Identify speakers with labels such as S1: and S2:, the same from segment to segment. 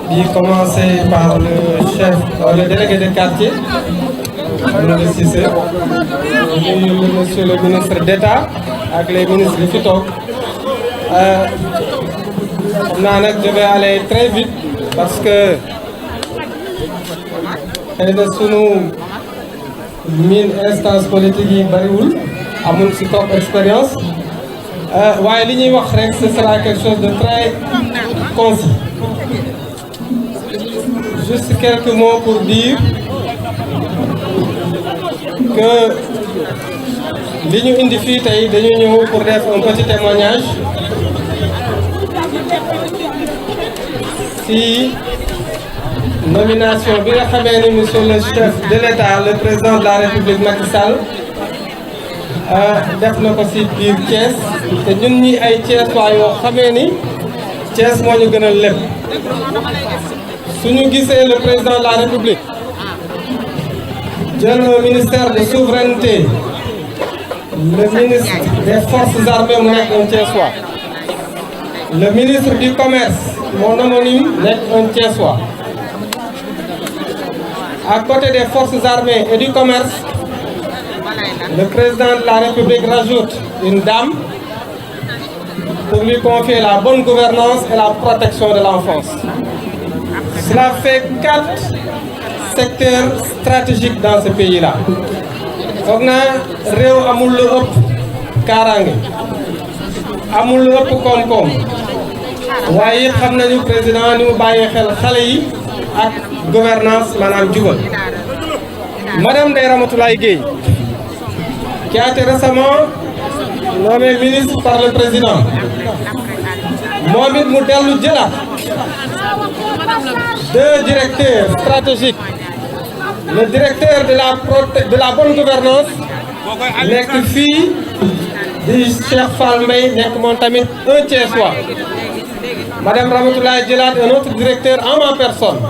S1: di commencer par le délégué de quartier, le Cissé, monsieur le ministre d'État avec les ministres du FITOC. Je vais aller très vite parce que sunu instance politique yi bariwul amul ci top expérience waaye li ñuy wax rek ce sera quelque chose de très concis. Juste quelques mots pour dire que li ñu indi fii tey dañu ñëw pour def un petit témoignage si nomination bi nga xamee ni monsieur le chef de l'État le président de la République Macky Sall def na ko si biir Thiès te ñun ñi ay Thiès waa yoo xamee ni Thiès moo ñu gënal lépp suñu gisee le président de la République jël le ministère de souveraineté le ministre des forces armées mu nekk un Thiessois le ministre du commerce mon homonyme nekk un Thiessois. À côté des forces armées et du commerce, le président de la République rajoute une dame pour lui confier la bonne gouvernance et la protection de l'enfance. Cela fait 4 secteurs stratégiques dans ce pays-là. foog naa réew amul lu ëpp kaaraange amul lu ëpp koom-koom waaye it xam nañu président ni mu bàyyee xel xale yi ak gouvernance maanaam jubal. Madame Ndeye Ramatoulaye Gueye, qui a été récemment nommée ministre par le président, moom it mu dellu jëlaat 2 directeurs stratégiques, le directeur de la bonne gouvernance nekk fii di Cheikh Fall Mbaye nekk moom tamit un Thiessois. Madame Ramatoulaye jëlaat un autre directeur en ma personne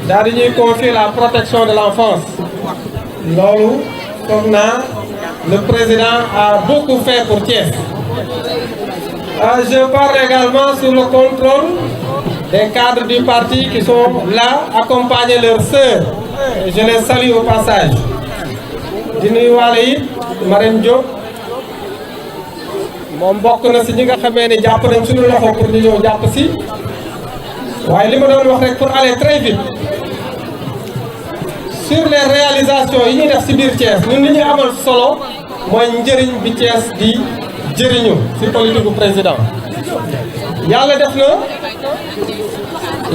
S1: daal di ñuy confier la protection de l'enfance. Loolu foog naa le président a beaucoup fait pour Thiès. Je parle également sur le contrôle des cadres du parti qui sont là accompagner leurs sœurs. Je les salue au passage. di nuyuwaale it Marème Diop moom bokk na si ñi nga xamee ne jàpp nañ suñu loxo pour ñu ñëw jàpp si waaye li ma doon wax rek pour aller très vite sur les réalisations yi ñuy def si biir Thiès ñun li ñu amal solo mooy njëriñ bi Thiès di jëriñu si politique bu président. Yàlla def na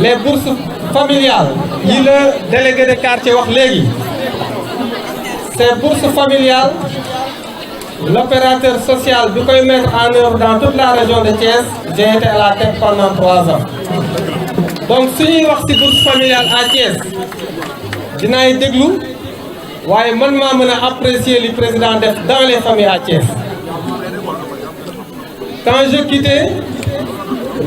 S1: les bourses familiales yi la délégué de quartier wax léegi. Ces bourses familiales, l'opérateur social bi koy mettre en œuvre dans toute la région de Thiès, j'ai été à la tête pendant 3 ans. Donc su ñuy wax ci bourse familiale à Thiès dinaay déglu waaye man maa mën a apprécier li président def dans les familles à Thiès. Quand je quittais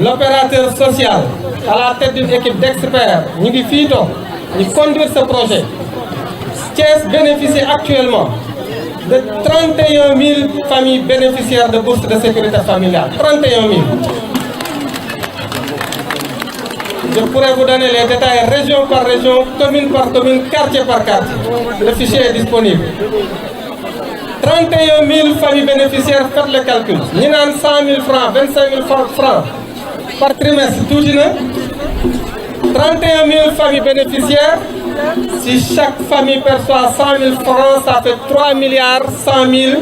S1: l'opérateur social à la tête d'une équipe d'experts ñu ngi fii toog ñu conduire ce projet. Thiès bénéficie actuellement de 31 000 familles bénéficiaires de bourses de sécurité familiale. 31 000. Je pourrais vous donner les détails région par région, commune par commune, quartier par quartier. Le fichier est disponible. 31 000 familles bénéficiaires, faites le calcul. Nous avons 100 000 francs, 25 000 francs par trimestre. Tout 31 000 familles bénéficiaires. Si chaque famille perçoit 100 000 francs, ça fait 3 milliards 100 000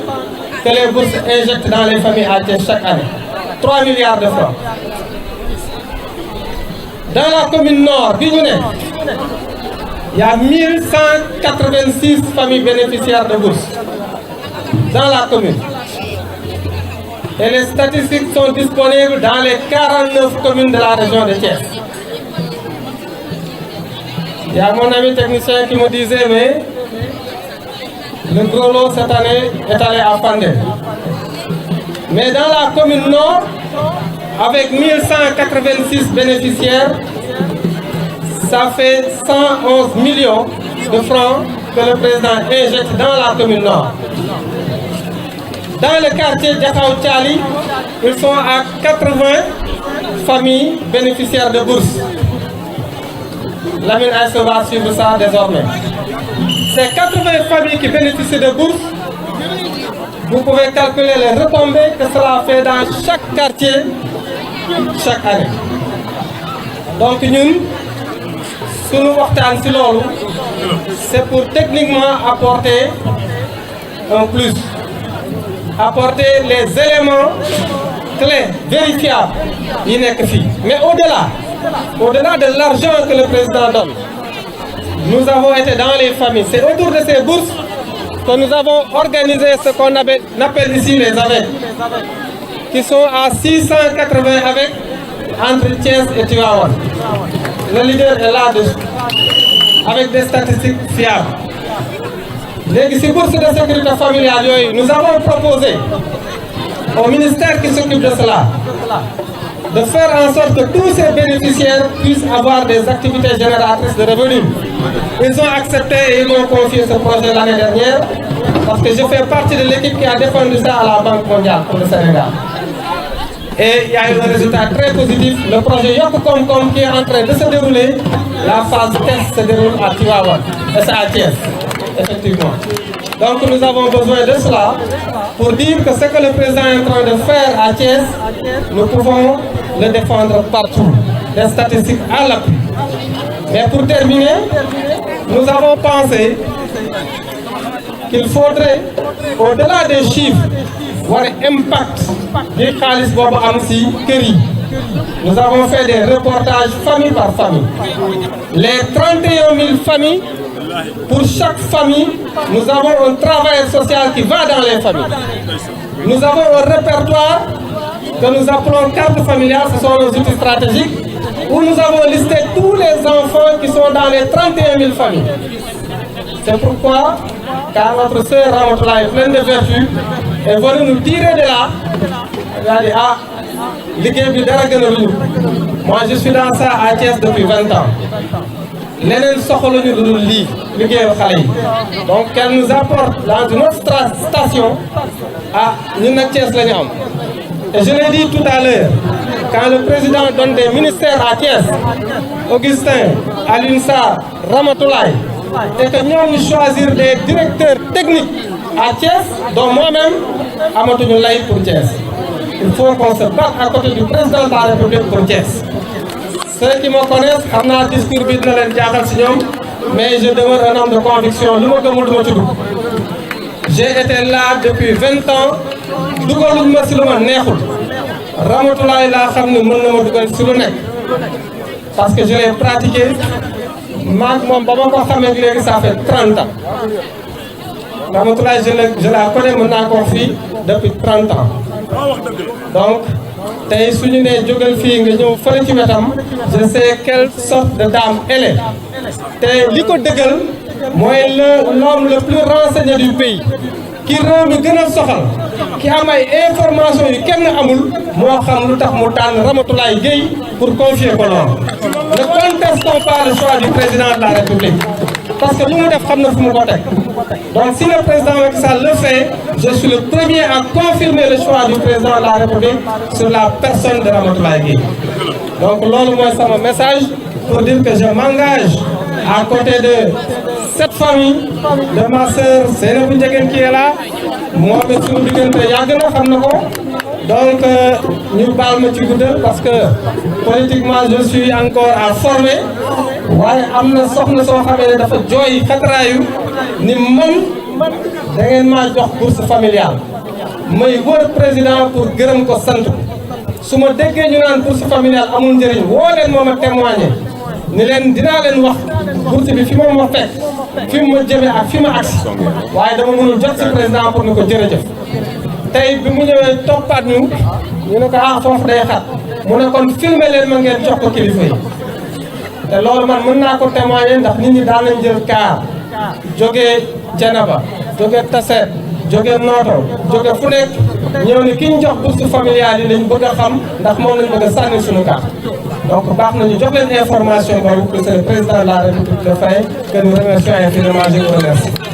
S1: que les bourses injectent dans les familles à Thiès chaque année. 3 milliards de francs. Dans la commune nord, il y a 1186 familles bénéficiaires de bourses. Dans la commune. Et les statistiques sont disponibles dans les 49 communes de la région de Thiès. Il y a mon ami technicien qui me disait, mais le gros lot cette année est allé à Fandé. Mais dans la commune nord, avec 1186 bénéficiaires, ça fait 111 millions de francs que le président injecte dans la commune nord. Dans le quartier Diakaw Thiali, ils sont à 80 familles bénéficiaires de bourses. Lamine Aïssa va suivre ça désormais. Ces 80 familles qui bénéficient de bourses, vous pouvez calculer les retombées que cela fait dans chaque quartier, chaque année. Donc nous, si nous portons sur l'eau, c'est pour techniquement apporter un plus. Apporter les éléments clés, vérifiables, mais au-delà de l'argent que le président donne, nous avons été dans les familles. C'est autour de ces bourses que nous avons organisé ce qu'on appelle ici les AVEC, qui sont à 680 AVEC entre Thiès et Tivaouane. Le leader est là avec des statistiques fiables. Les bourses de sécurité familiale, nous avons proposé au ministère qui s'occupe de cela de faire en sorte que tous ces bénéficiaires puissent avoir des activités génératrices de revenus. Ils ont accepté et ils m'ont confié ce projet l'année dernière parce que je fais partie de l'équipe qui a défendu ça à la Banque mondiale pour le Sénégal. Et il y a eu un résultat très positif. Le projet Yoko-Kom-Kom qui est en train de se dérouler, la phase test se déroule à Tivaouane et c'est à Thiès, effectivement. Donc nous avons besoin de cela pour dire que ce que le président est en train de faire à Thiès, nous pouvons le défendre partout. Des statistiques à l'appui. Mais pour terminer, nous avons pensé qu'il faudrait, au-delà des chiffres, voir l'impact du Khalis Bobo Amsi Keri. Nous avons fait des reportages famille par famille. Les 31 000 familles, pour chaque famille, nous avons un travail social qui va dans les familles. Nous avons un répertoire que nous appelons carte familiale, ce sont nos outils stratégiques, où nous avons listé tous les enfants qui sont dans les 31 000 familles. C'est pourquoi, car notre sœur Ramatoulaye est pleine de vertus, est venue nous tirer de là. Elle a dit, ah, moi je suis dans ça à Thiès depuis 20 ans. Donc qu'elle nous apporte dans une autre station à Thiès. Et je l'ai dit tout à l'heure, quand le président donne des ministères à Thiès, Augustin, Alunsar, Ramatoulaye, et que nous choisir des directeurs techniques à Thiès, dont moi-même, Amadou Noulaye pour Thiès. Il faut qu'on se batte à côté du président de la République pour Thiès. Ceux qui me connaissent, on a un discours vite mais je demeure un homme de conviction. J'ai été là depuis 20 ans. Parce que je l'ai pratiqué. Ça fait 30 ans. Ramatoulaye, je la connais maintenant depuis 30 ans. Donc, je sais quelle sorte de dame elle est. L'homme le plus renseigné du pays, qui rend le plus soxal, qui a des informations qui kenn amul, moi xam lu tax mu tan Ramatoulaye Gueye pour confier ko l'homme. Ne contestons pas le choix du président de la République. Parce que nous devons donc si le président Macky Sall le fait, je suis le premier à confirmer le choix du président de la République sur la personne de Ramatoulaye Gueye. Donc c'est mon message pour dire que je m'engage à côté de cette famille, de ma soeur Seynabou Ndiéguène qui est là, moi je suis donc nous parlons de parce que politiquement je suis encore à former. waaye am na soxna soo xamee ne dafa jooy xataraayu ni man da ngeen maa jox bourse familiale may wër président pour gërëm ko sant su ma déggee ñu naan bourse familiale amul njëriñ woo leen moo ma témoigner ni leen dinaa leen wax bourse bi fi ma fekk fi ma jëmee ak fi ma agsi waaye dama mënul jot si président pour ni ko jërëjëf tey bi mu ñëwee toppaat ñu ne ko ah foofu day xat mu ne kon filmer leen ma ngeen jox ko kilifa yi te loolu man mën naa ko témoigner ndax nit ñi daan nañ jël kaar jógee Thiénaba jógee Tassette jógee Noto jógee fu nekk ñëw ni ki ñu jox bourse familiale yi lañ bëgg a xam ndax moom lañ bëgg a sànni suñu carte donc baax nañu jox leen information boobu que c'est le président de la République de Faye que nous remercions infiniment. Je vous remercie.